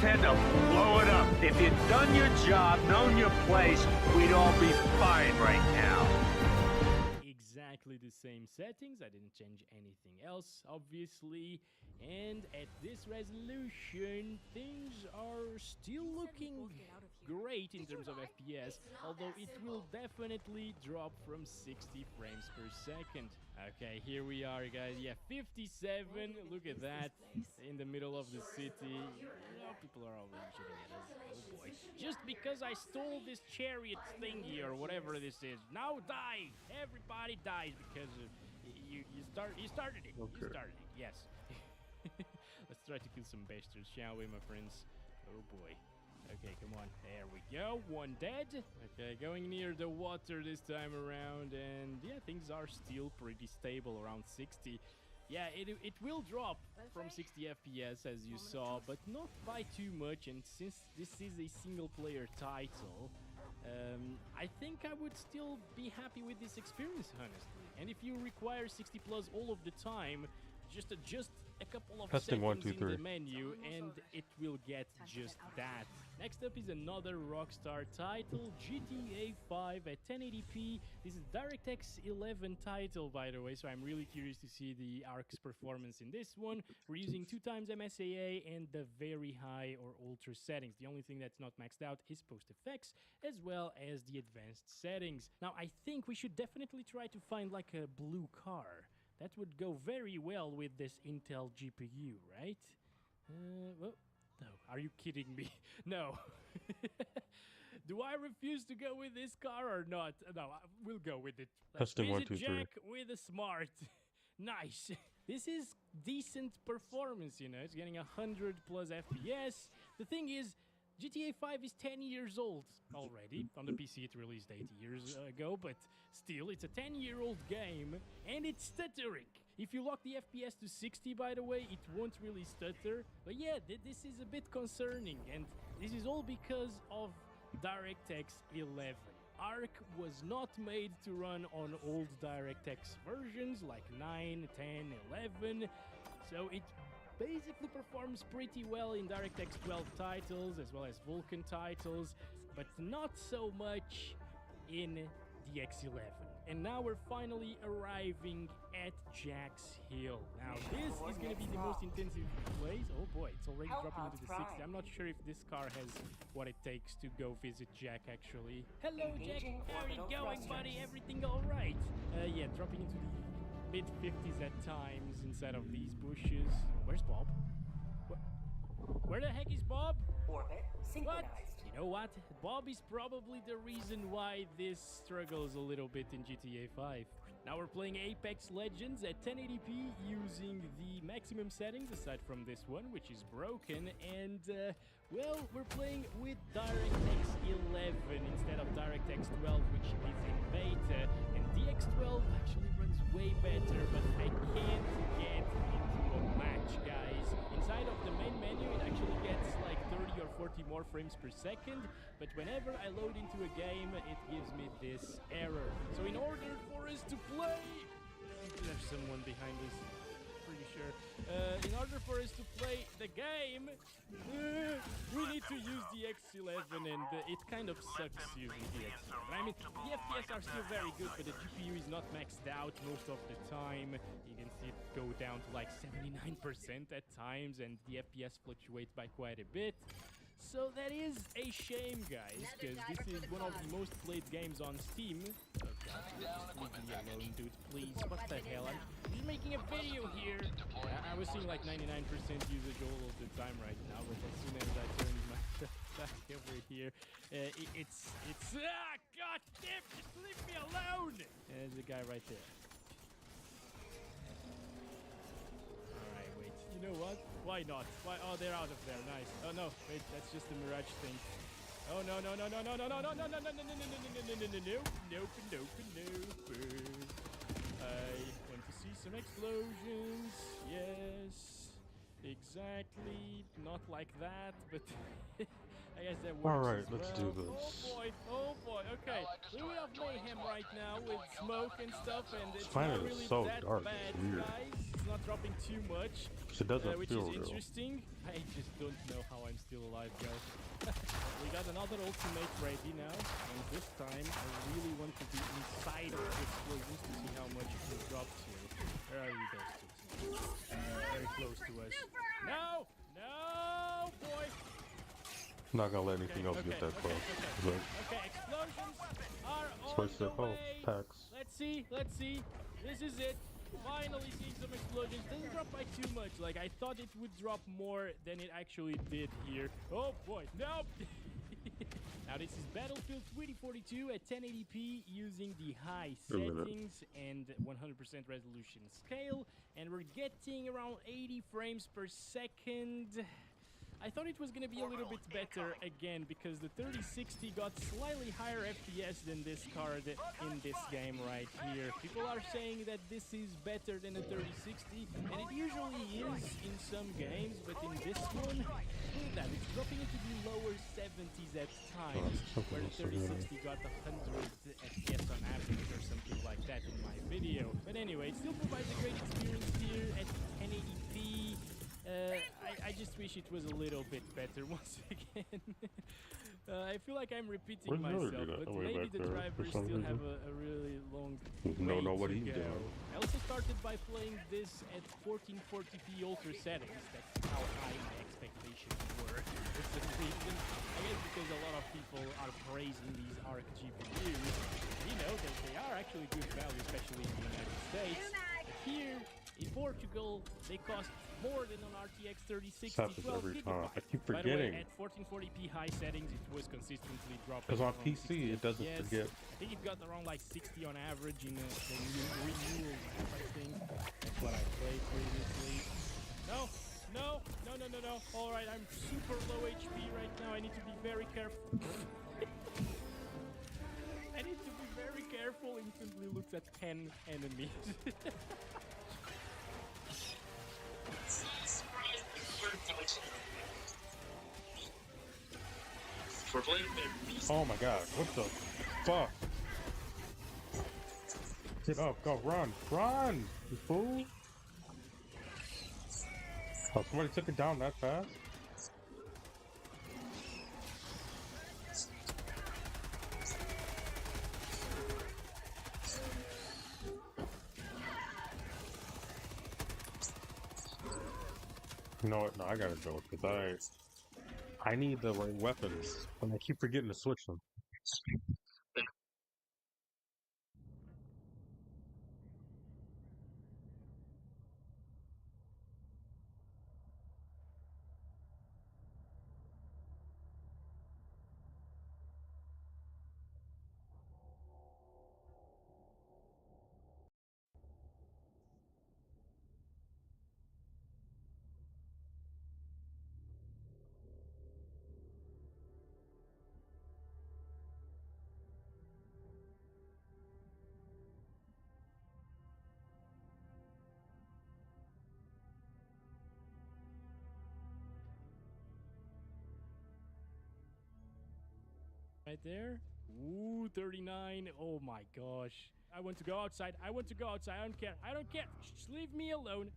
had to blow it up. If you'd done your job, known your place, we'd all be fine right now. Exactly the same settings. I didn't change anything else, obviously. And at this resolution, things are still looking great in terms of FPS, although it will definitely drop from 60 frames per second. Okay, here we are, guys. Yeah, 57. Look at that. In the middle of the city. Oh, people are already shooting at us. Oh boy. Just because I stole this chariot thingy or whatever this is. Now die! Everybody dies because you started it. Okay. You started it, yes. Let's try to kill some bastards, shall we, my friends? Oh boy. Okay, come on. There we go. One dead. Okay, going near the water this time around. And yeah, things are still pretty stable, around 60. Yeah, it will drop from 60 FPS, as you saw, but not by too much. And since this is a single-player title, I think I would still be happy with this experience, honestly. And if you require 60 plus all of the time, just adjust a couple of Testing, settings 1, 2, 3. in the menu and it will get just that. Next up is another Rockstar title, GTA 5 at 1080p. This is DirectX 11 title, by the way, so I'm really curious to see the ARC's performance in this one. We're using 2x MSAA and the very high or ultra settings. The only thing that's not maxed out is post effects, as well as the advanced settings. Now, I think we should definitely try to find like a blue car. That would go very well with this Intel GPU, right? Well, no, are you kidding me? No. Do I refuse to go with this car or not? No, we'll go with it. Let's Testing, 1, visit 2, 3. Jack with a smart. Nice. This is decent performance, you know. It's getting 100 plus FPS. The thing is, GTA 5 is 10 years old already. On the PC it released 8 years ago, but still, it's a 10-year-old game, and it's stuttering. If you lock the FPS to 60, by the way, it won't really stutter. But yeah, this is a bit concerning, and this is all because of DirectX 11. ARC was not made to run on old DirectX versions like 9, 10, 11, so it basically performs pretty well in DirectX 12 titles as well as Vulkan titles, but not so much in the X11. And now we're finally arriving at Jack's Hill. Now this is going to be the most intensive place. Oh boy, it's already dropping into the 60. I'm not sure if this car has what it takes to go visit Jack actually. Hello Jack, how are you going buddy? Everything alright? Yeah, dropping into the mid-50s at times inside of these bushes. Where's Bob? Where the heck is Bob? Orbit synchronized. What? You know what? Bob is probably the reason why this struggles a little bit in GTA 5. Now we're playing Apex Legends at 1080p using the maximum settings aside from this one, which is broken, and well, we're playing with DirectX 11 instead of DirectX 12, which is in beta, and DX12 actually runs way better, but I can't get into a match, guys. Inside of the main menu, it actually gets like 30 or 40 more frames per second, but whenever I load into a game, it gives me this error. So in order for us to play... There's someone behind us, pretty sure. In order for us to play the game, we need to use the X11, and it kind of sucks using the X11. I mean, the FPS are still very good, but the GPU is not maxed out most of the time. You can see it go down to like 79% at times, and the FPS fluctuates by quite a bit. So that is a shame, guys, because this is one of the most played games on Steam. Oh god, just leave me alone, dude, please. What the hell? I'm just making a video here. I was seeing like 99% usage all of the time right now, but as soon as I turned myself back over here, it's god damn, just leave me alone! There's a guy right there. You know what? Why not? Why? Oh, they're out of there. Nice. Oh no, wait, that's just the Mirage thing. Oh no no no no no no no no no no no no no no no no no no no. I want to see some explosions. Yes, exactly. Not like that, but I guess that works. All right, as let's well. do this. Oh boy! Oh boy! okay. A little bit of mayhem right now with smoke and stuff, and it's Planet not is really so that dark, bad, it's weird. guys. It's not dropping too much, So it doesn't which feel is real. interesting. I just don't know how I'm still alive, guys. We got another ultimate ready now, and this time I really want to be inside of the explosions to see how much it will drop to. Where are you guys two? Very close to us. No! No, boy! I'm not gonna let anything else get that close. Okay, explosions are on Switch the to way. packs. Let's see. This is it. Finally seeing some explosions. Doesn't drop by too much. Like, I thought it would drop more than it actually did here. Oh boy, no! Now this is Battlefield 2042 at 1080p using the high settings and 100% resolution scale, and we're getting around 80 frames per second. I thought it was going to be a little bit better again because the 3060 got slightly higher FPS than this card in this game right here. People are saying that this is better than a 3060, and it usually is in some games, but in this one, look at that, it's dropping into the lower 70s at times, where the 3060 got 100 FPS on average or something like that in my video. But anyway, it still provides a great experience here at 1080p. I just wish it was a little bit better once again. I feel like I'm repeating myself, but maybe the drivers still have a really long way to go. I also started by playing this at 1440p ultra settings. That's how high my expectations were. For some reason, I guess because a lot of people are praising these ARC GPUs. You know that they are actually good value, especially in the United States. But here in Portugal, they cost more than an RTX 3060 12 every gigabytes. time. I keep By the way, forgetting. at 1440p high settings, it was consistently dropping. Because on from PC, 60 it doesn't FPS. forget. I think it got around like 60 on average in the renewal, I think. That's what I played previously. No. All right, I'm super low HP right now. I need to be very careful. I need to be very careful. Instantly looks at 10 enemies. Oh my god, what the fuck? Get up, go, run, you fool! Oh, somebody took it down that fast? You know what? No, I gotta go because I need the right weapons, and I keep forgetting to switch them. Right there. Ooh, 39. Oh my gosh. I want to go outside. I don't care. Just leave me alone.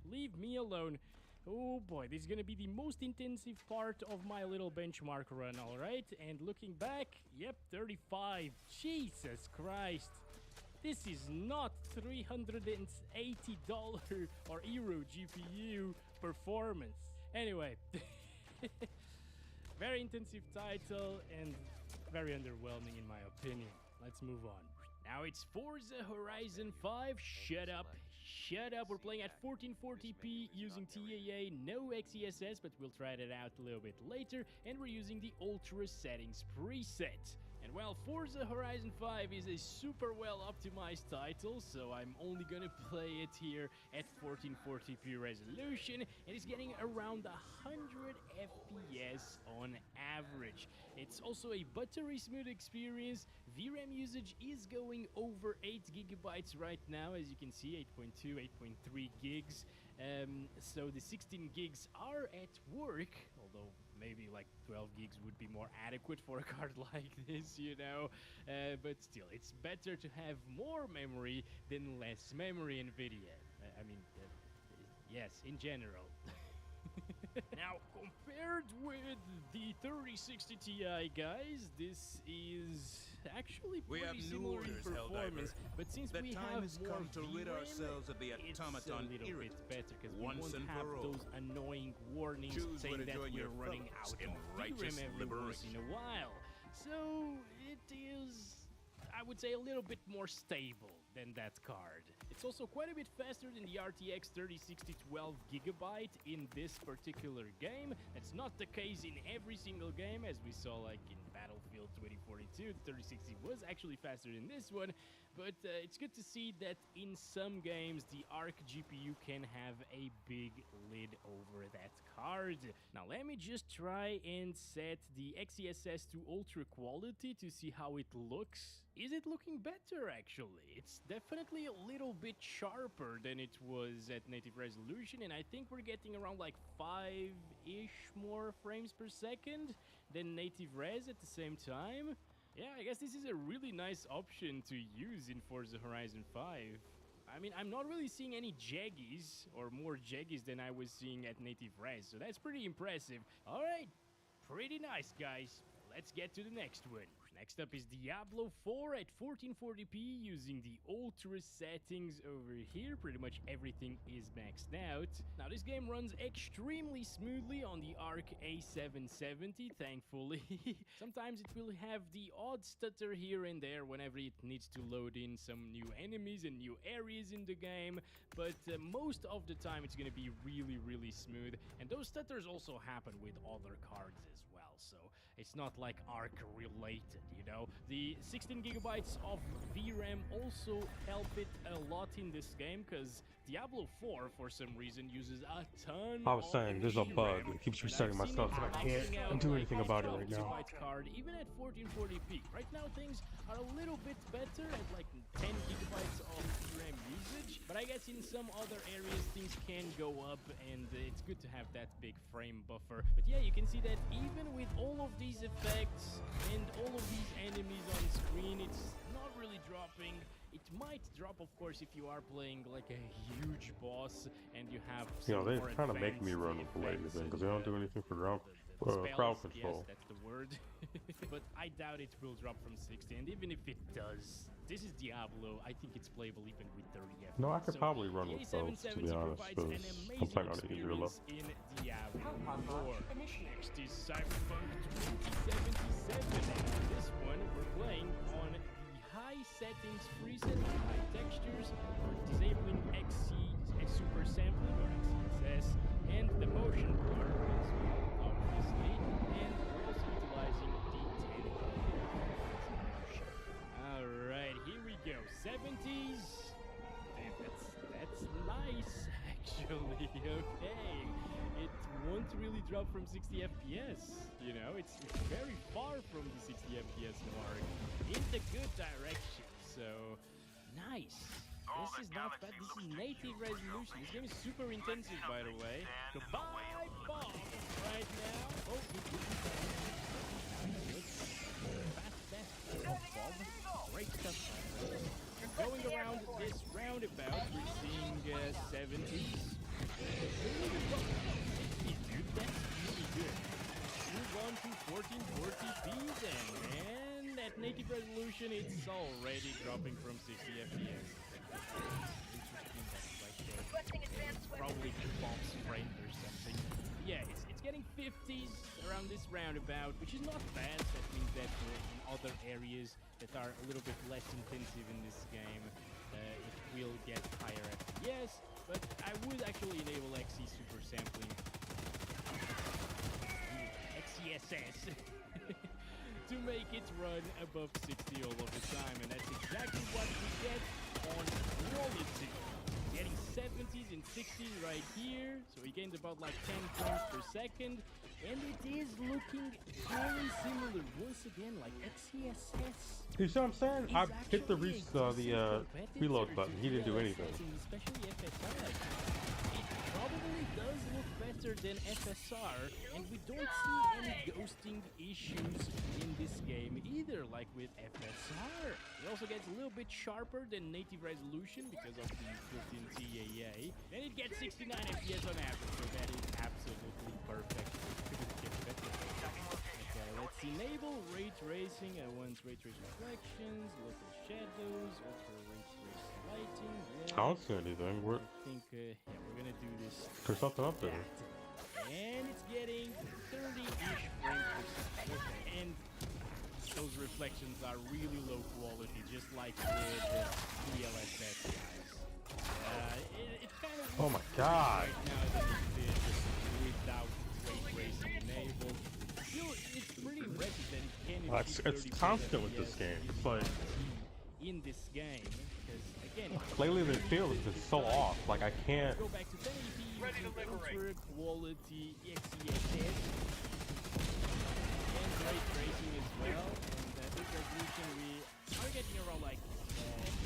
Oh boy, this is gonna be the most intensive part of my little benchmark run, alright? And looking back, yep, 35. Jesus Christ. This is not $380 or Euro GPU performance. Anyway, very intensive title and very underwhelming in my opinion. Let's move on. Now it's Forza Horizon 5. Shut up. We're playing at 1440p using TAA, no XESS, but we'll try that out a little bit later. And we're using the Ultra Settings preset. And well, Forza Horizon 5 is a super well optimized title, so I'm only gonna play it here at 1440p resolution, and it's getting around 100 FPS on average. It's also a buttery smooth experience. VRAM usage is going over 8 gigabytes right now, as you can see, 8.2, 8.3 gigs. So the 16 gigs are at work, although maybe like 12 gigs would be more adequate for a card like this, you know. But still, it's better to have more memory than less memory, NVIDIA. I mean, yes, in general. Now, compared with the 3060 Ti, guys, this is actually pretty similar in performance. But since we have more VRAM, it's a little bit better because we won't have those annoying warnings saying that we're running out of VRAM every once in a while. So it is, I would say, a little bit more stable than that card. It's also quite a bit faster than the RTX 3060 12GB in this particular game. That's not the case in every single game, as we saw like in Battlefield 2042. The 3060 was actually faster than this one, but it's good to see that in some games the ARC GPU can have a big lid over that card. Now let me just try and set the XeSS to ultra quality to see how it looks. Is it looking better actually? It's definitely a little bit sharper than it was at native resolution, and I think we're getting around like 5-ish more frames per second than native res at the same time. Yeah, I guess this is a really nice option to use in Forza Horizon 5. I mean, I'm not really seeing any jaggies, or more jaggies than I was seeing at native res, so that's pretty impressive. Alright, pretty nice, guys. Let's get to the next one. Next up is Diablo 4 at 1440p using the ultra settings over here. Pretty much everything is maxed out. Now this game runs extremely smoothly on the ARC A770, thankfully. Sometimes it will have the odd stutter here and there whenever it needs to load in some new enemies and new areas in the game, but most of the time it's going to be really, really smooth. And those stutters also happen with other cards as well, so it's not like ARC related, you know. The 16 gigabytes of VRAM also help it a lot in this game, because Diablo 4 for some reason uses a ton I was of saying there's a bug. VRAM, It keeps and restarting my I've seen stuff, it and I can't maxing out do like anything about it right 12 now. gigabyte card even at 1440p. Right now things are a little bit better at like 10 gigabytes of VRAM usage, but I guess in some other areas things can go up, and it's good to have that big frame buffer. But yeah, you can see that even with all of these effects and all of these enemies on screen, it's not really dropping. It might drop, of course, if you are playing like a huge boss and you have some You know, they more kind of make me advanced run with the laser thing effects because they don't do anything for crowd spells, control. yes, that's the word. But I doubt it will drop from 60, and even if it does, this is Diablo. I think it's playable even with 30 FPS. No, I could So probably run the with both, to be A770 honest, provides because an I'm amazing playing on the easier level. experience in Diablo 4. Next is Cyberpunk 2077, and on this one we're playing on the high settings preset, high textures, we're disabling super sampling or XeSS, and the motion blur as well, obviously, and we're also utilizing the 10 motion. Alright, here we go. 70s. Damn, that's nice, actually. Okay. It won't really drop from 60 FPS, you know, it's very far from the 60 FPS mark, in the good direction, so nice. This is not bad. This is native resolution. This game is super intensive, by the way. Goodbye, bomb right now. Oh, fast. Great stuff. Going around this roundabout, we're seeing 70s. Dude, that's really good. Move on to 1440p then, and at native resolution, it's already dropping from 60 FPS. Probably false framed or something. Yeah, it's getting 50s around this roundabout, which is not bad. That means that in other areas that are a little bit less intensive in this game, it will get higher FPS. But I would actually enable XE super sampling, XeSS, to make it run above 60 all of the time, and that's exactly what we get on quality. Getting 70s and 60s right here, so we gained about like 10 frames per second, and it is looking very similar once again, like XeSS. You see what I'm saying? I hit the reload button. He didn't do anything. Especially FSI. It probably does does look better than FSR, and we don't see any ghosting issues in this game either, like with FSR. It also gets a little bit sharper than native resolution because of the built-in TAA. Then it gets 69 FPS on average, so that is absolutely perfect. Couldn't get better. Okay, let's enable ray tracing. I want ray trace reflections, local shadows, ultra ray trace lighting. Yeah. I don't see anything. I think, yeah, we're gonna do this. There's something up there. And it's getting 30-ish frames per second. Okay. And those reflections are really low quality, just like with the DLSS guys. It's kind of Oh my god! right now that it's just without ray tracing enabled. Still, it's pretty impressive that it can achieve It's constant with this game. It's like in this game, because again, lately the feel has been so off. Like I can't. go back to 1080p ultra quality XeHS and ray tracing as well. And this resolution we are getting around like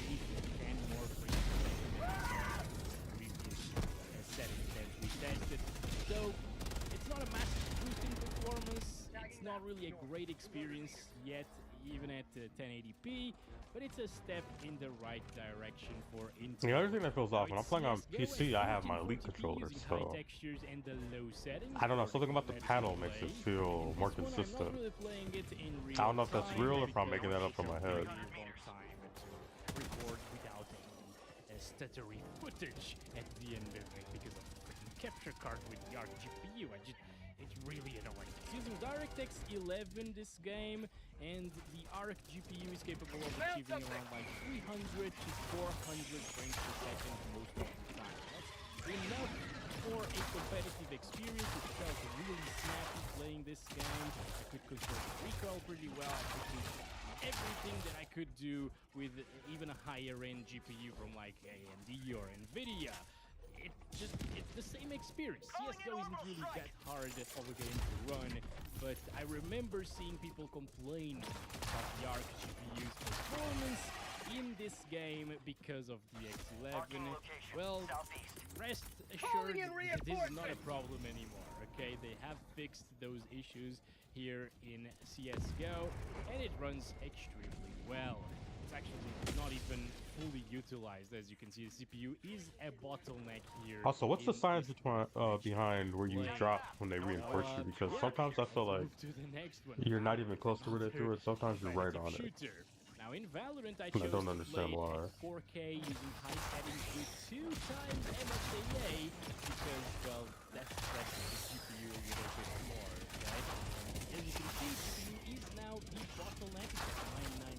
8 to 10 more frames per second than previous settings that we tested. So it's not a massive boost in performance. It's not really a great experience yet, even at 1080p. But it's a step in the right direction for Intel. The other thing that feels off when I'm playing on PC, I have my Elite 1440p controller, using so high textures and the low settings. I don't know. Something about the panel makes it feel more This one, I'm not consistent. really playing it in real I don't know if that's time real or if I'm because making that up in my it's a head. really long time to record without any stuttery footage at the end of it because of the freaking capture card with the ARC GPU. It's really annoying. It's using DirectX 11 this game, and the ARC GPU is capable of achieving around like 300 to 400 frames per second most of the time. That's enough for a competitive experience. It felt really snappy playing this game. I could control the recoil pretty well. I could do everything that I could do with even a higher end GPU from like AMD or Nvidia. It's the same experience. CSGO isn't really that hard of a game to run, but I remember seeing people complain about the ARC GPU's performance in this game because of the X11. Well, rest assured that this is not a problem anymore, okay? They have fixed those issues here in CSGO, and it runs extremely well. It's actually not even fully utilized. As you can see, the CPU is a bottleneck here. Also, what's the science behind where you drop when they reinforce you? Because sometimes I feel like you're not even close to where they threw it. Sometimes you're right on it. Now in Valorant, I don't understand why. 4K using high settings with 2 times MSAA because, well, that's the GPU a little bit more, okay? As you can see, CPU is now the bottleneck at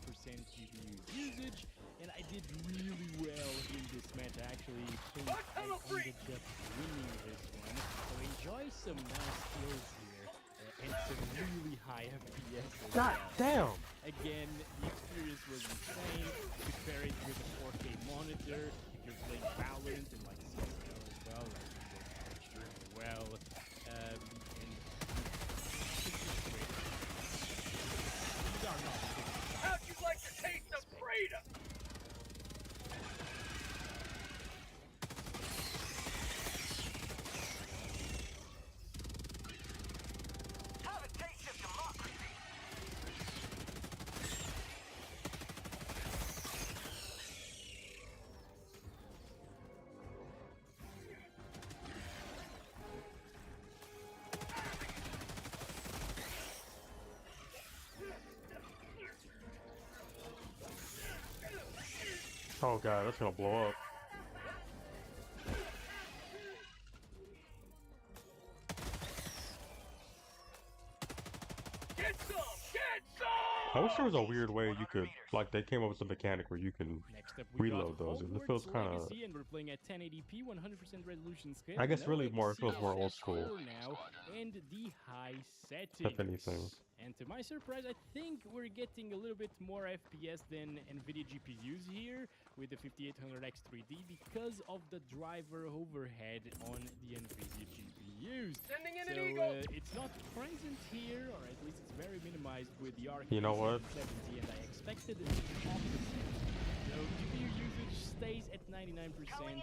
99% GPU usage, and I did really well in this match. I actually think I ended up winning this one. So enjoy some nice kills here and some really high FPS. God damn! Again, the experience was insane. You could pair it with a 4K monitor if you're playing Valorant and like CSGO as well. Like it works extremely well. And it's just great. These are not. How'd you like to taste of freedom? Have a taste of democracy. Oh god, that's gonna blow up. Get some! Get some! I wish there was a weird way you could, like, they came up with a mechanic where you can Next up, we reload got those. It Hogwarts feels kind of. Legacy, and we're playing at 1080p, 100% resolution scale. I guess No really more, it feels more old XeHS school. score now, and the high settings. If anything. And to my surprise, I think we're getting a little bit more FPS than NVIDIA GPUs here with the 5800X3D because of the driver overhead on the NVIDIA GPUs. Sending in So an eagle! it's not present here, or at least it's very minimized with the RX You know what? 70, and I expected it to be opposite. So GPU usage stays at 99%,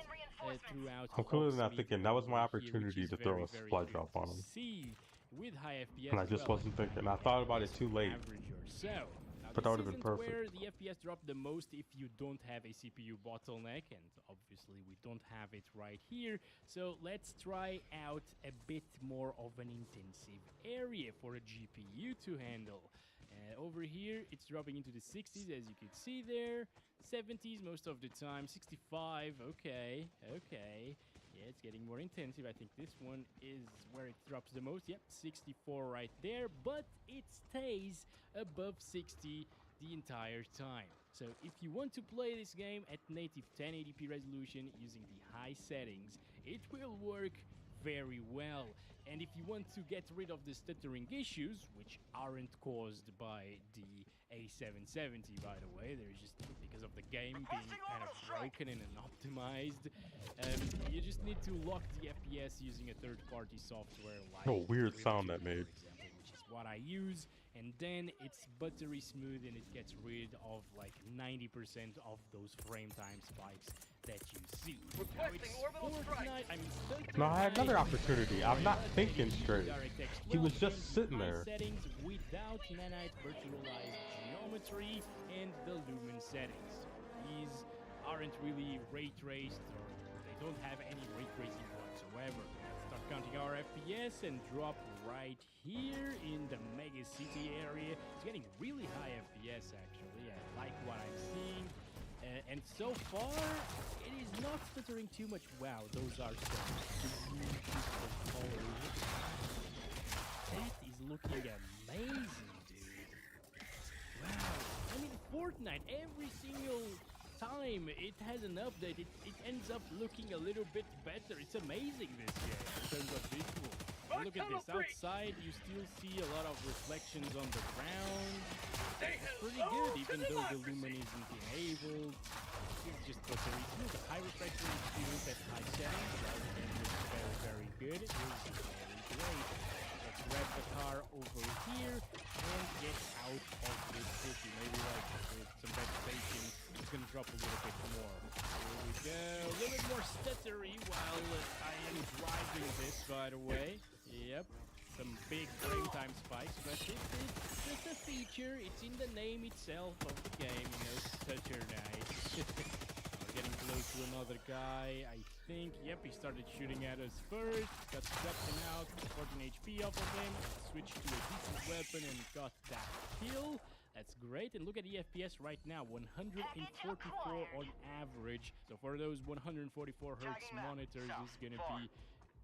throughout. I'm clearly not Hogsmeade thinking that was my here, opportunity which to is throw very, a very supply good drop to on him. see with high FPS. And I as just well, wasn't like thinking. I thought about it at too least late. average or so. Now, But that this would've been isn't perfect. where the FPS drop the most if you don't have a CPU bottleneck, and obviously we don't have it right here. So let's try out a bit more of an intensive area for a GPU to handle. Over here, it's dropping into the 60s, as you can see there. 70s most of the time. 65, okay. Yeah, it's getting more intensive. I think this one is where it drops the most. Yep, 64 right there. But it stays above 60 the entire time. So if you want to play this game at native 1080p resolution using the high settings, it will work very well. And if you want to get rid of the stuttering issues, which aren't caused by the A770, by the way, they're just because of the game being kind of broken and unoptimized, you just need to lock the FPS using a third-party software like Oh, weird sound that made. for example, which is what I use, and then it's buttery smooth and it gets rid of like 90% of those frame time spikes that you see. Now it's Fortnite, I mean, No, I had another opportunity. I'm not thinking straight. He was just sitting high there. Settings without nanite virtualized geometry and the lumen settings. These aren't really ray traced, or they don't have any ray tracing whatsoever. Start counting our FPS and drop right here in the mega city area. It's getting really high FPS actually. I like what I'm seeing. And so far, it is not stuttering too much. Wow, those are some beautiful colors. That is looking amazing, dude. Wow. I mean, Fortnite, every single time it has an update, it ends up looking a little bit better. It's amazing this year in terms of visual. And look at this. Outside, you still see a lot of reflections on the ground. It's pretty good, even though the lumen isn't enabled. It's just buttery smooth. The high reflection experience at high settings, well, again, looks very, very good. It is very great. Let's grab the car over here and get out of this city. Maybe like with some vegetation, it's gonna drop a little bit more. Here we go. A little bit more stuttery while I am driving this, by the way. Yep. Some big frame time spikes, but it's just a feature. It's in the name itself of the game, you know, stutter nice. We're getting close to another guy, I think. Yep, he started shooting at us first. Got him out, 14 HP off of him. Switched to a decent weapon and got that kill. That's great. And look at the FPS right now, 144 on average. So for those 144 hertz monitors, this is going to be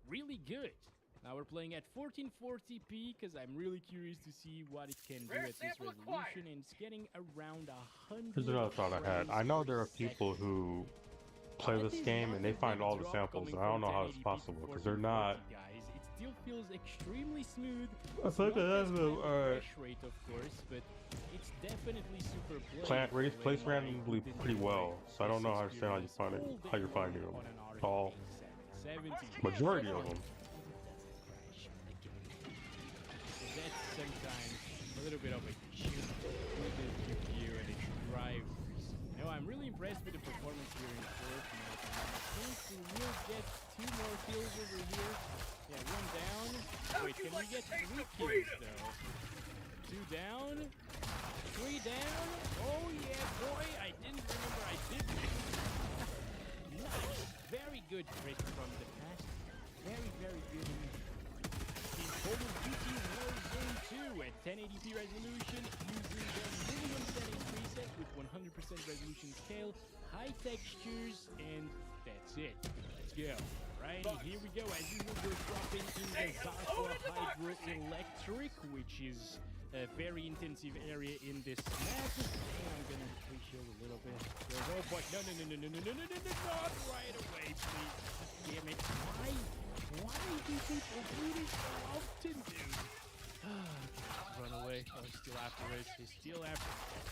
really good. Now we're playing at 1440p because I'm really curious to see what it can do at this resolution, and it's getting around 100. Here's another thought I had. I know there are people who play this game and they find all the samples, and I don't know how it's possible because they're not. Guys, it still feels extremely smooth. I think it has a rate, of course, but it's definitely super placed randomly pretty well. So I don't know how you're finding them. All majority of them. That's sometimes a little bit of a issue with the GPU and its drivers. No, I'm really impressed with the performance here in Fortnite. I think we will get 2 more kills over here. Yeah, 1 down. Wait, can we get 3 kills though? 2 down. 3 down. Oh yeah, boy! I didn't remember I did this. Nice. Very good trick from the past. Very, very good indeed. Call of Duty Warzone 2 at 1080p resolution using the minimum settings preset with 100% resolution scale, high textures, and that's it. Let's go. Alrighty, here we go. As usual, we're dropping in the Zakwa Hydroelectric, which is a very intensive area in this map. And I'm gonna pre-shield a little bit. Oh boy, no, not right away, please. Damn it. Why do people do this so often, dude? Run away. Oh, he's still after us. He's still after us.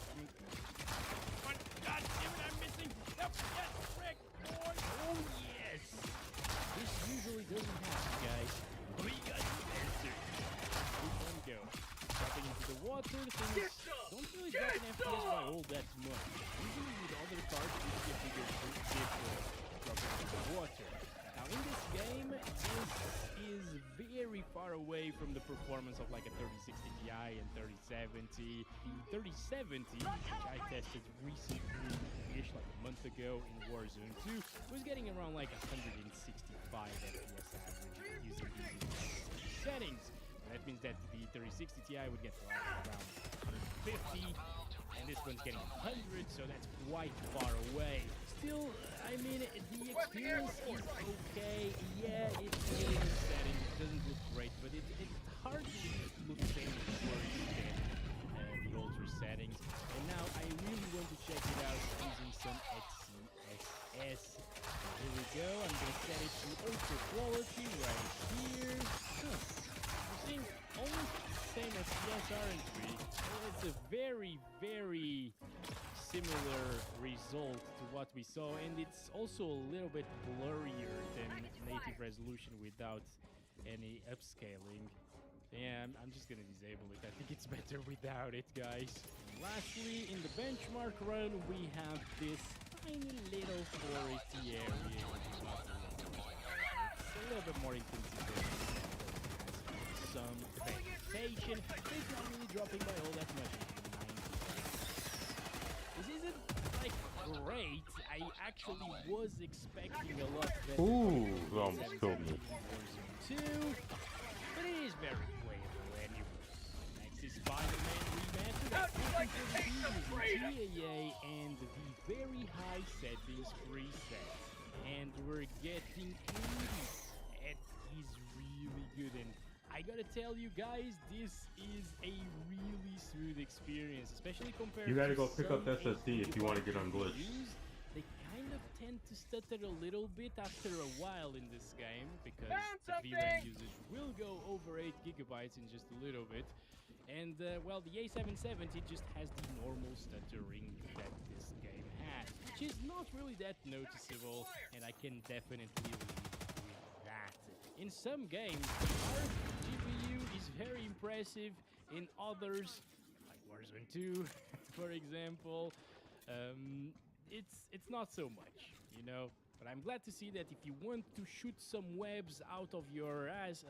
God damn it, I'm missing. Yep, yes, Rick, boy. Oh, yes. This usually doesn't happen, guys. We got the answer. Keep on go. Dropping into the water. Things don't really drop an FPS by all that much. Usually with other cars, you get bigger dip drop dropping into the water. Now in this game, this is very far away from the performance of like a 3060 Ti and 3070. The 3070, which I tested recently-ish, like a month ago in Warzone 2, was getting around like 165 FPS average using these settings. That means that the 3060 Ti would get like around 150, and this one's getting 100, so that's quite far away. Still, I mean, the experience is okay. Yeah, it's in the settings. It doesn't look great, but it hardly looks any worse than the older settings. And now I really want to check it out using some XCSS. Here we go. I'm gonna set it to ultra quality right here. I'm seeing almost the same FPS, aren't we? It's a very, very similar result to what we saw, and it's also a little bit blurrier than native resolution without any upscaling. Yeah, I'm just gonna disable it. I think it's better without it, guys. And lastly, in the benchmark run, we have this tiny little foresty area, which is not really it's a little bit more intensive. Some vegetation. It's not really dropping by all that much. This isn't like great. I actually was expecting a lot better. Ooh, almost killed me. Two, but it is very playable anyway. Next is Spider-Man Remastered at 1440p TAA and the very high settings preset. And we're getting 80. It is really good, and I gotta tell you guys, this is a really smooth experience, especially compared to You gotta go pick up some SSD if you want to get unglitched. GPUs. They kind of tend to stutter a little bit after a while in this game, because the VRAM usage will go over 8 gigabytes in just a little bit. And, well, the A770 just has the normal stuttering that this game has, which is not really that noticeable, and I can definitely live with that. In some games, our GPU is very impressive. In others, like Warzone 2, for example, it's not so much, you know. But I'm glad to see that if you want to shoot some webs out of your ass,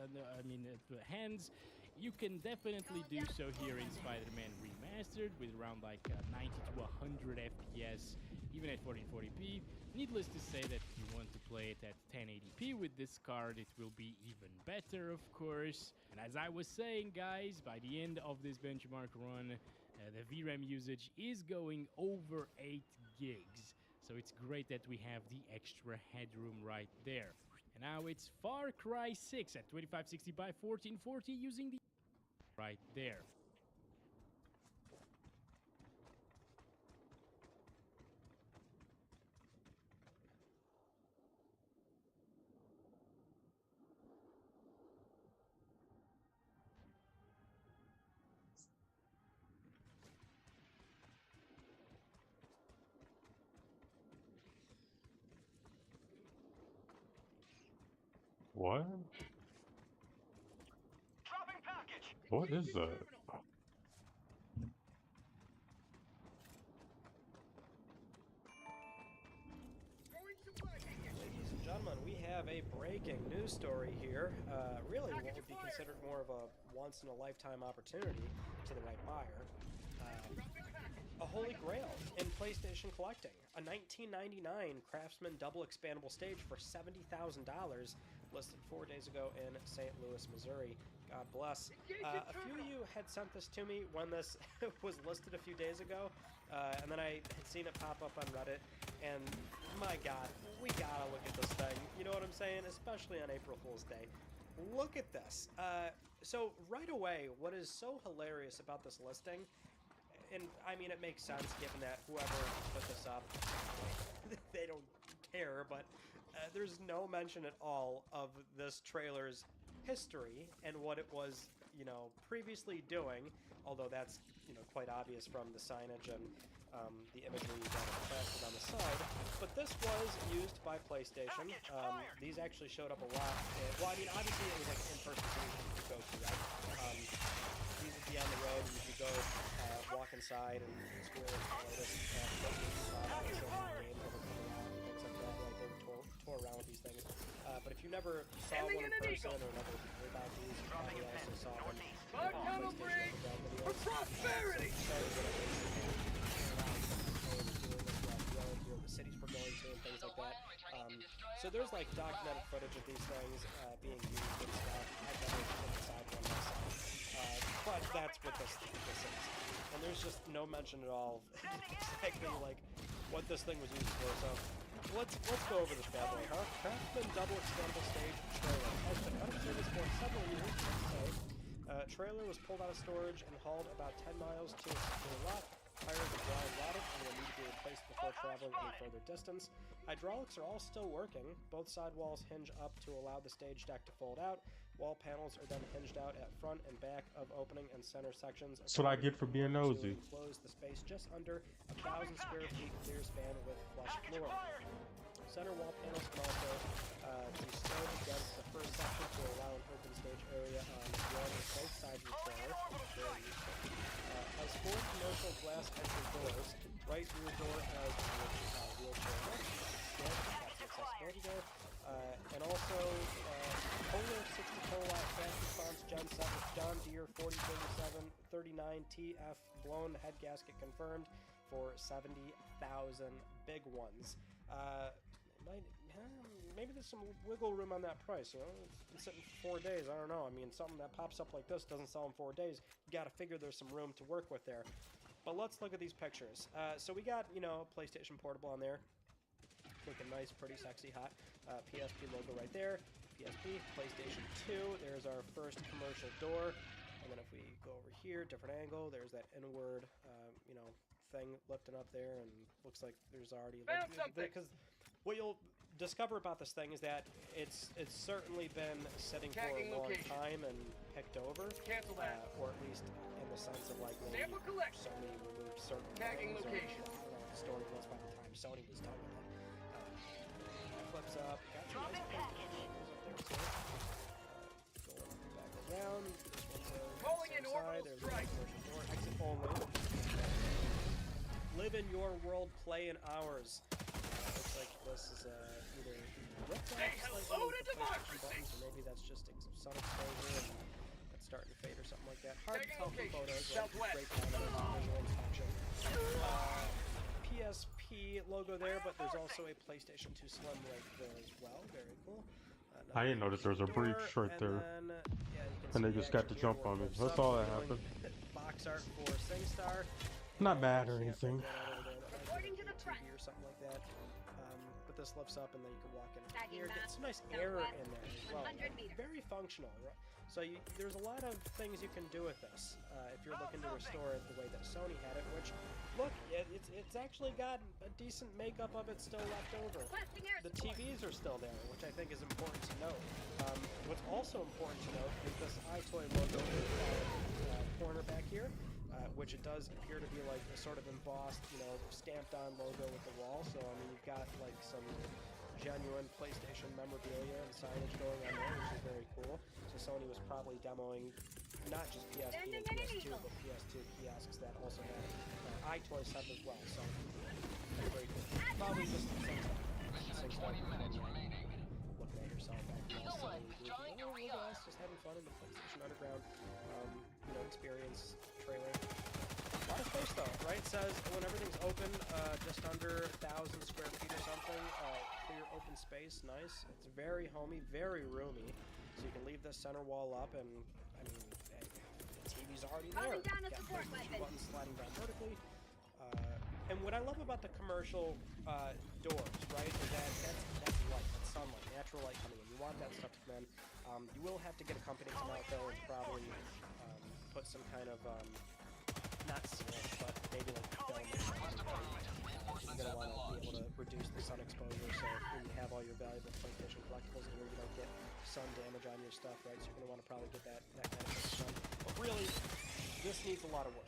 hands, you can definitely do so here in Spider-Man Remastered with around like 90 to 100 FPS, even at 1440p. Needless to say that if you want to play it at 1080p with this card, it will be even better, of course. And as I was saying, guys, by the end of this benchmark run, the VRAM usage is going over 8 gigs. So it's great that we have the extra headroom right there. And now it's Far Cry 6 at 2560 by 1440 using the right there. What? Dropping package. What is that? Ladies and gentlemen, we have a breaking news story here. Really, what would be considered more of a once-in-a-lifetime opportunity to the right buyer. A holy grail in PlayStation collecting. A 1999 Craftsman double expandable stage for $70,000, listed 4 days ago in St. Louis, Missouri. God bless. A few of you had sent this to me when this was listed a few days ago, and then I had seen it pop up on Reddit, and my God, we gotta look at this thing. You know what I'm saying? Especially on April Fool's Day. Look at this. So right away, what is so hilarious about this listing, and I mean it makes sense given that whoever put this up, they don't care, but there's no mention at all of this trailer's history and what it was, you know, previously doing, although that's, you know, quite obvious from the signage and the imagery that is plastered on the side. But this was used by PlayStation. These actually showed up a lot. Well, I mean, obviously it was like in-person solutions you could go to, right? These would be on the road, and you could go walk inside and experience the latest games that were coming out and things like that. Like they would never saw one in person or never heard about these, you probably also saw them in PlayStation videos. prosperity! The cities we're going to and things like that. So there's like documented footage of these things being used and stuff. I've never been inside one myself, but that's what this is. And there's just no mention at all exactly like what this thing was used for. So let's go over this bad boy, huh? Craftsman double expandable stage trailer has been out of service for several years. Trailer was pulled out of storage and hauled about 10 miles to a lot. Tires are dry and rotted and will need to be replaced before traveling any further distance. Hydraulics are all still working. Both side walls hinge up to allow the stage deck to fold out. Wall panels are then hinged out at front and back of opening and center sections. That's what I get for being nosy. Enclose the space just under 1,000 square feet clear span with flush floor. Center wall panels can also be stowed against the first section to allow an open stage area on one or both sides of the trailer. Very useful. Has 4 commercial glass entry doors. Right rear door has wheelchair lift. That's the accessibility door. And also Polar 60 kilowatt fast response gen set with John Deere 4037 39 TF blown head gasket confirmed for 70,000 big ones. Maybe there's some wiggle room on that price, you know? It's been sitting for 4 days, I don't know. I mean, something that pops up like this doesn't sell in 4 days. You gotta figure there's some room to work with there. But let's look at these pictures. So we got, you know, PlayStation Portable on there. Looking nice, pretty sexy, hot. PSP logo right there. PSP, PlayStation 2. There's our first commercial door. And then if we go over here, different angle, there's that inward, you know, thing lifting up there, and looks like there's already... Because what you'll discover about this thing is that it's certainly been sitting for a long time and picked over. Cancel that. Or at least in the sense of like maybe Sony removed certain Tagging things, location. or, I don't know what the story was by the time Sony was done with it. Flips up. Got some nice PlayStation up there too. Going back around. This one's Calling in side. orbital There's strike. the commercial door. Exit only. Live in your world, play in ours. Looks like this is either ripped off slightly with the PlayStation buttons, or maybe that's just sun exposure and it's starting to fade or something like that. Hard to tell from photos. Right? Great visual inspection. PSP logo there, but there's also a PlayStation 2 Slim right there as well. Very cool. I didn't notice there was a breach right there. Then, yeah, And they just got to jump on me. That's all that happened. Box art for SingStar. Not bad or anything. According to the press. Or something like that. But this lifts up and then you can walk in here. Get some nice air in there as well. Very functional. Right? So there's a lot of things you can do with this if you're looking to restore it the way that Sony had it, which, look, it's actually got a decent makeup of it still left over. The TVs are still there, which I think is important to note. What's also important to note is this iToy logo in the corner back here, which it does appear to be like a sort of embossed, you know, stamped on logo with the wall. So, I mean, you've got like some genuine PlayStation memorabilia and signage going on there, which is very cool. So Sony was probably demoing not just PSP and PS2, but PS2 kiosks that also had iToy stuff as well. So that's very cool. Probably just the same stuff. Looking at yourself back in the Sony group. Look at us just having fun in the PlayStation Underground, you know, experience trailer. A lot of space though, right? It says when everything's open, just under 1,000 square feet or something. Clear open space, nice. It's very homey, very roomy. So you can leave this center wall up, and I mean, the TV's already there. Got buttons sliding down vertically. And what I love about the commercial doors, right, is that that's light, that's sunlight, natural light coming in. You want that stuff to come in. You will have to get a company to come out there and probably put some kind of not seal, but maybe like film or something. You're going to want to be able to reduce the sun exposure, so when you have all your valuable PlayStation collectibles in here, you don't get sun damage on your stuff, right? So you're going to want to probably get that kind of stuff done. But really, this needs a lot of work.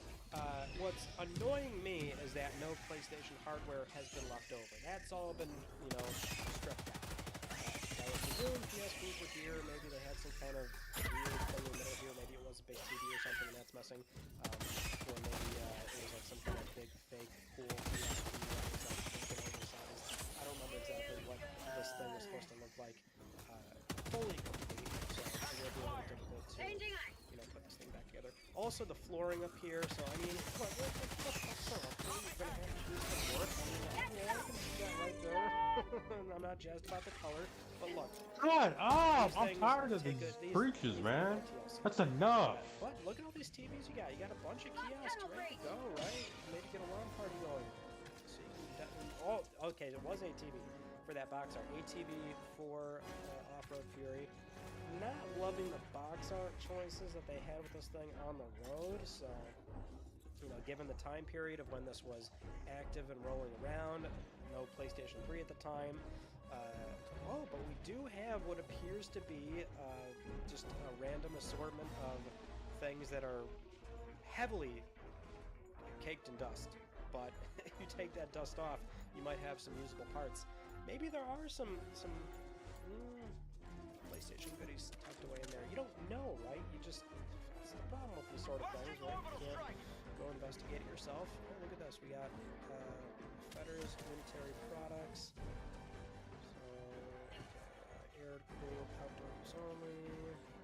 What's annoying me is that no PlayStation hardware has been left over. That's all been, you know, stripped out. I was presuming PSPs were here, maybe they had some kind of weird thing in the middle here, maybe it was a big TV or something and that's missing. Or maybe it was like some kind of big, fake, cool PSP that was like oversized. I don't remember exactly what this thing was supposed to look like. Also, the flooring up here. So I mean, what the fuck? You're gonna have to do some work. I mean, yeah, I can see that right there. I'm not jazzed about the color, but look. God, I'm things tired of take these these breaches, things man. are TLC. That's enough. But look at all these TVs you got. You got a bunch of kiosks ready to go, right? Maybe get a lawn party going. So you can oh, okay. There was ATV for that box art. ATV for Off-Road Fury. Not loving the box art choices that they had with this thing on the road. So, you know, given the time period of when this was active and rolling around, no PlayStation 3 at the time. Oh, but we do have what appears to be just a random assortment of things that are heavily caked in dust. But if you take that dust off, you might have some usable parts. Maybe there are some PlayStation goodies tucked away in there. You don't know, right? You just... That's the problem with these sort of things, right? You can't go investigate it yourself. Oh, look at this. We got Fetters, military products. Air-cooled outdoor use only.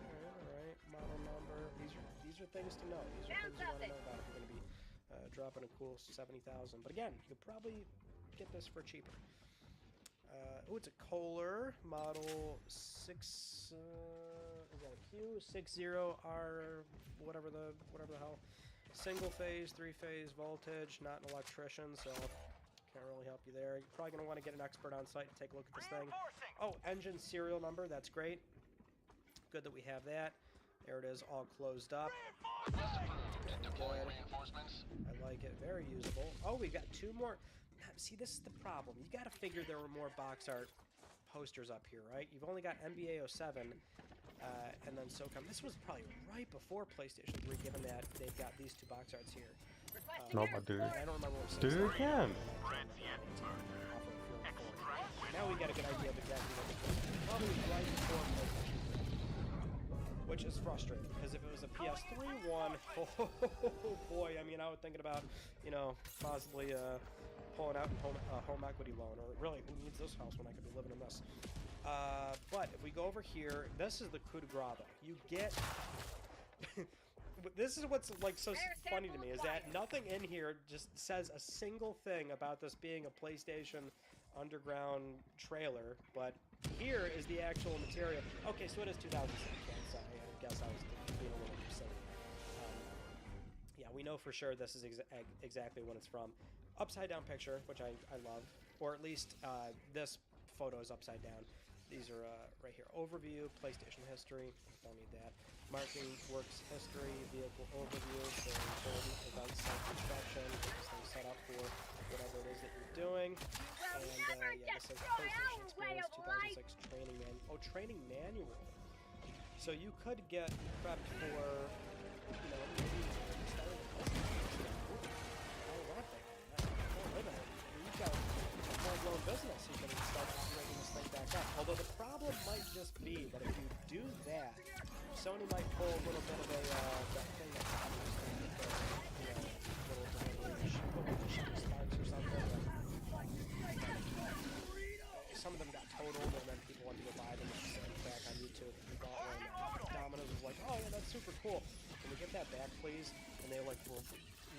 Alright. Model number. These are things to know. These are things you want to know about if you're going to be dropping a cool 70,000. But again, you could probably get this for cheaper. Oh, it's a Kohler model 6. Is that a Q? 60R, whatever the hell. Single phase, 3-phase voltage. Not an electrician, so can't really help you there. You're probably gonna want to get an expert on site to take a look at this thing. Oh, engine serial number. That's great. Good that we have that. There it is, all closed up. Good. I like it. Very usable. Oh, we got 2 more. See, this is the problem. You got to figure there were more box art posters up here, right? You've only got NBA 07, and then SOCOM. This was probably right before PlayStation 3, given that they've got these 2 box arts here. Nope, I did. I don't remember what Did it again. Now we got a good idea of exactly what it was. Probably right before PlayStation 3. Which is frustrating, because if it was a PS3 one, oh boy, I mean, I was thinking about, you know, possibly pulling out a home equity loan, or really, who needs this house when I could be living in this? But if we go over here, this is the coup de grace, though. You get... This is what's like so funny to me, is that nothing in here just says a single thing about this being a PlayStation Underground trailer, but here is the actual material. Okay, so it is 2006, so I guess I was being a little too silly. Yeah, we know for sure this is exactly what it's from. Upside down picture, which I love, or at least this photo is upside down. These are right here. Overview, PlayStation history. Don't need that. Marketing works history, vehicle overview, so events like inspection, get this thing set up for whatever it is that you're doing. And yeah, this is PlayStation Experience 2006 training manual. Oh, training manual. So you could get prepped for, you know, maybe starting a business. I don't want that. Oh, wait a minute. You've got a full-blown business. You can start bringing this thing back up. Although the problem might just be that if you do that, Sony might pull a little bit of a that thing that's happening with the, you know, little sparks or something. Some of them got totaled, and then people wanted to go buy them and send it back on YouTube. We bought one. Domino's was like, "Oh yeah, that's super cool. Can we get that back, please?" And they like were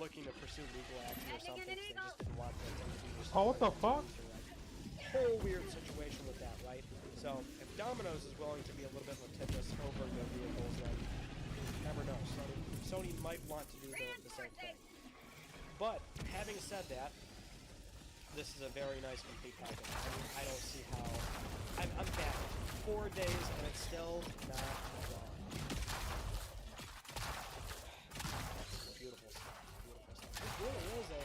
looking to pursue legal action or something. They just didn't want the thing to be restored. Oh, what the fuck? Whole weird situation with that, right? So if Domino's is willing to be a little bit litigious over their vehicles, then you never know. Sony might want to do the same thing. But having said that, this is a very nice complete package. I mean, I don't see how... I'm back 4 days and it's still not gone. Beautiful stuff. Beautiful stuff. This really is a...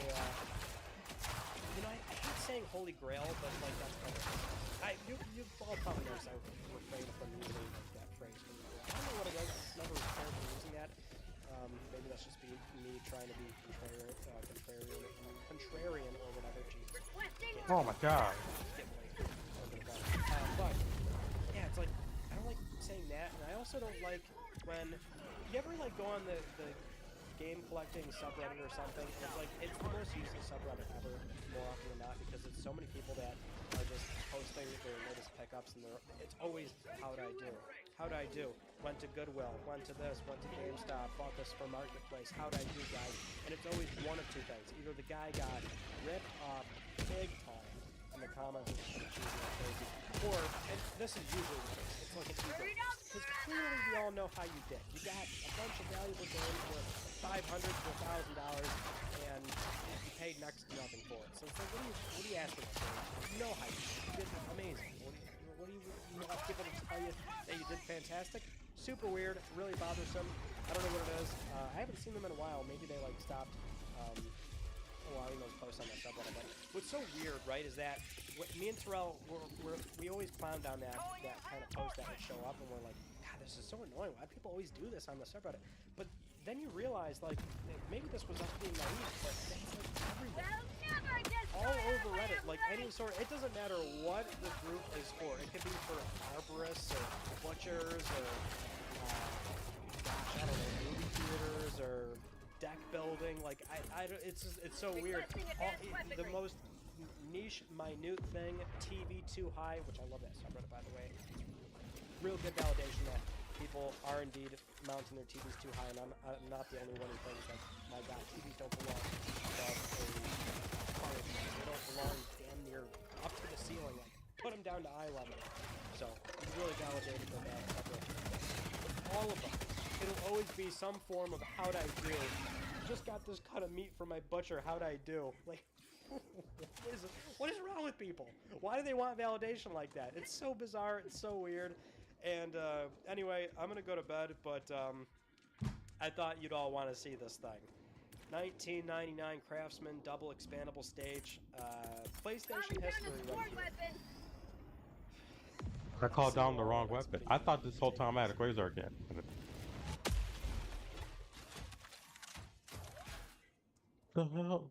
you know, I hate saying Holy Grail, but like that's kind of... You all probably noticed I refrained from using that phrase. I don't know what it was. I never prepared for using that. Maybe that's just me trying to be contrarian or whatever. Jesus. Oh my god. But yeah, it's like I don't like saying that, and I also don't like when you ever like go on the game collecting subreddit or something. It's like it's the most useless subreddit ever, more often than not, because it's so many people that are just posting their latest pickups, and it's always how do I do? How'd I do? Went to Goodwill, went to this, went to GameStop, bought this from Marketplace. How'd I do, guys? And it's always one of two things. Either the guy got ripped off big time in the comments, which is crazy, or, and this is usually the case, it's like an ego. Because clearly we all know how you did. You got a bunch of valuable games worth $500 to $1,000, and you paid next to nothing for it. So it's like, what are you asking us for? You know how you did. You did amazing. What do you want people to tell you that you did fantastic? Super weird, really bothersome. I don't know what it is. I haven't seen them in a while. Maybe they like stopped allowing those posts on the subreddit. But what's so weird, right, is that me and Terrell, we always clowned down that kind of post that would show up, and we're like, God, this is so annoying. Why do people always do this on the subreddit? But then you realize, like, maybe this was us being naive, but it's like everywhere. All over Reddit, like any sort, it doesn't matter what the group is for. It could be for arborists or butchers or, gosh, I don't know, movie theaters or deck building. Like, it's so weird. The most niche, minute thing, TV too high, which I love that subreddit, by the way. Real good validation that people are indeed mounting their TVs too high, and I'm not the only one who thinks that, my God, TVs don't belong above a fire pit. They don't belong damn near up to the ceiling. Like, put them down to eye level. So, it's really validated for that subreddit. All of them. It'll always be some form of how'd I do. Just got this cut of meat from my butcher. How'd I do? Like, what is wrong with people? Why do they want validation like that? It's so bizarre. It's so weird. And anyway, I'm gonna go to bed. But I thought you'd all want to see this thing. 1999 Craftsman double expandable stage. PlayStation history right here. I called down the wrong weapon. I thought this whole time I had a Quasar again. The hell?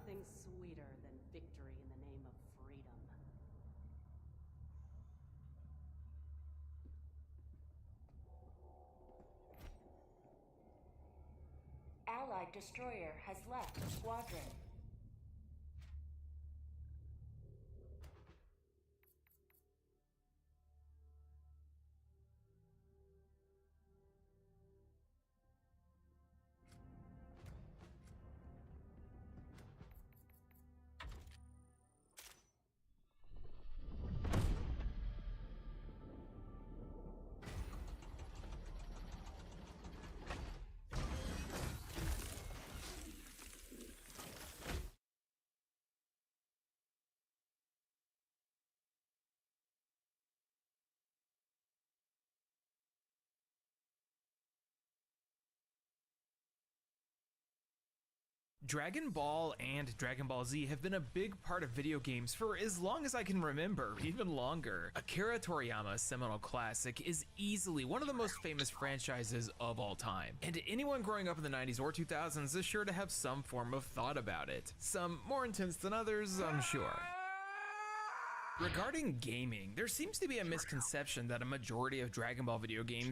nothing sweeter than victory in the name of freedom. Allied destroyer has left squadron. Dragon Ball and Dragon Ball Z have been a big part of video games for as long as I can remember, even longer. Akira Toriyama's seminal classic is easily one of the most famous franchises of all time, and anyone growing up in the 90s or 2000s is sure to have some form of thought about it. Some more intense than others, I'm sure. Regarding gaming, there seems to be a misconception that a majority of Dragon Ball video games